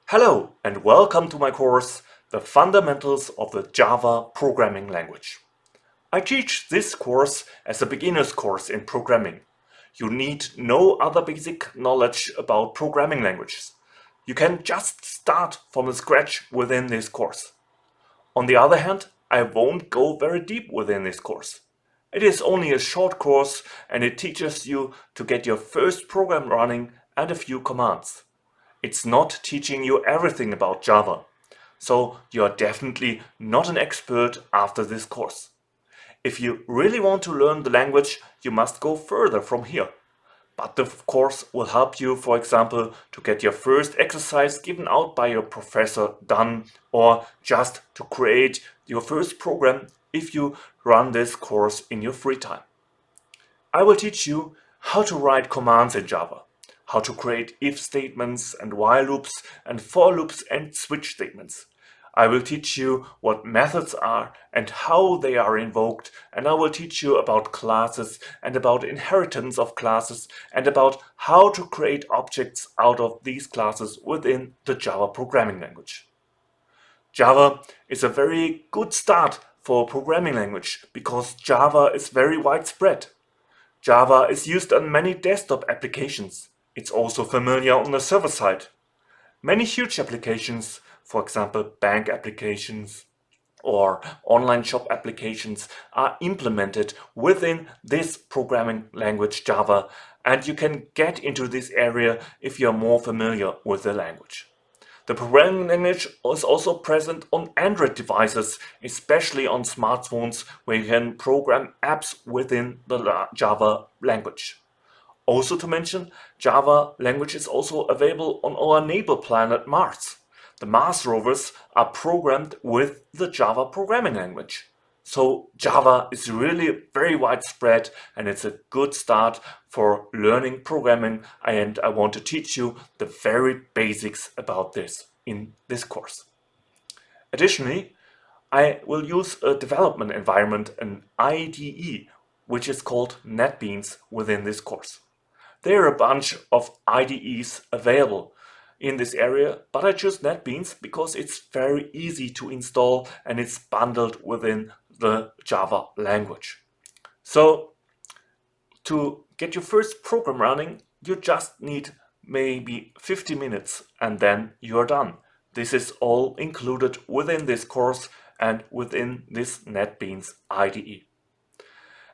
Hello and welcome to my course, The Fundamentals of the Java Programming Language. I teach this course as a beginner's course in programming. You need no other basic knowledge about programming languages. You can just start from the scratch within this course. On the other hand, I won't go very deep within this course. It is only a short course and it teaches you to get your first program running and a few commands. It's not teaching you everything about Java, so you are definitely not an expert after this course. If you really want to learn the language, you must go further from here. But the course will help you, for example, to get your first exercise given out by your professor done, or just to create your first program if you run this course in your free time. I will teach you how to write commands in Java, how to create if statements and while loops and for loops and switch statements. I will teach you what methods are and how they are invoked, and I will teach you about classes and about inheritance of classes and about how to create objects out of these classes within the Java programming language. Java is a very good start for a programming language because Java is very widespread. Java is used on many desktop applications. It's also familiar on the server side. Many huge applications, for example bank applications or online shop applications, are implemented within this programming language Java, and you can get into this area if you are more familiar with the language. The programming language is also present on Android devices, especially on smartphones where you can program apps within the Java language. Also to mention, Java language is also available on our neighbor planet Mars. The Mars rovers are programmed with the Java programming language. So Java is really very widespread and it's a good start for learning programming, and I want to teach you the very basics about this in this course. Additionally, I will use a development environment, an IDE, which is called NetBeans within this course. There are a bunch of IDEs available in this area, but I choose NetBeans because it's very easy to install and it's bundled within the Java language. So to get your first program running, you just need maybe 50 minutes and then you're done. This is all included within this course and within this NetBeans IDE.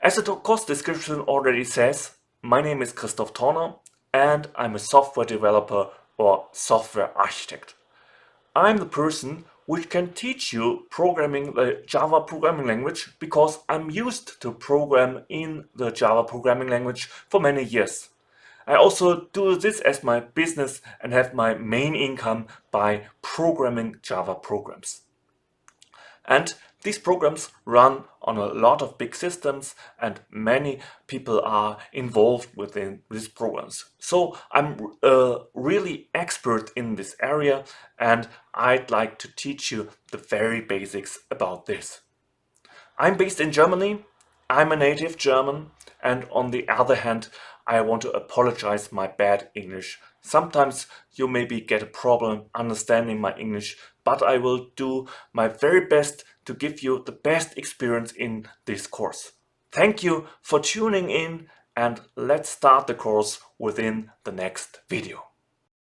As the course description already says, my name is Christoph Torner and I'm a software developer or software architect. I'm the person which can teach you programming the Java programming language because I'm used to program in the Java programming language for many years. I also do this as my business and have my main income by programming Java programs. And these programs run on a lot of big systems and many people are involved within these programs. So I'm really expert in this area and I'd like to teach you the very basics about this. I'm based in Germany, I'm a native German, and on the other hand, I want to apologize my bad English. Sometimes you maybe get a problem understanding my English, but I will do my very best to give you the best experience in this course. Thank you for tuning in and let's start the course within the next video.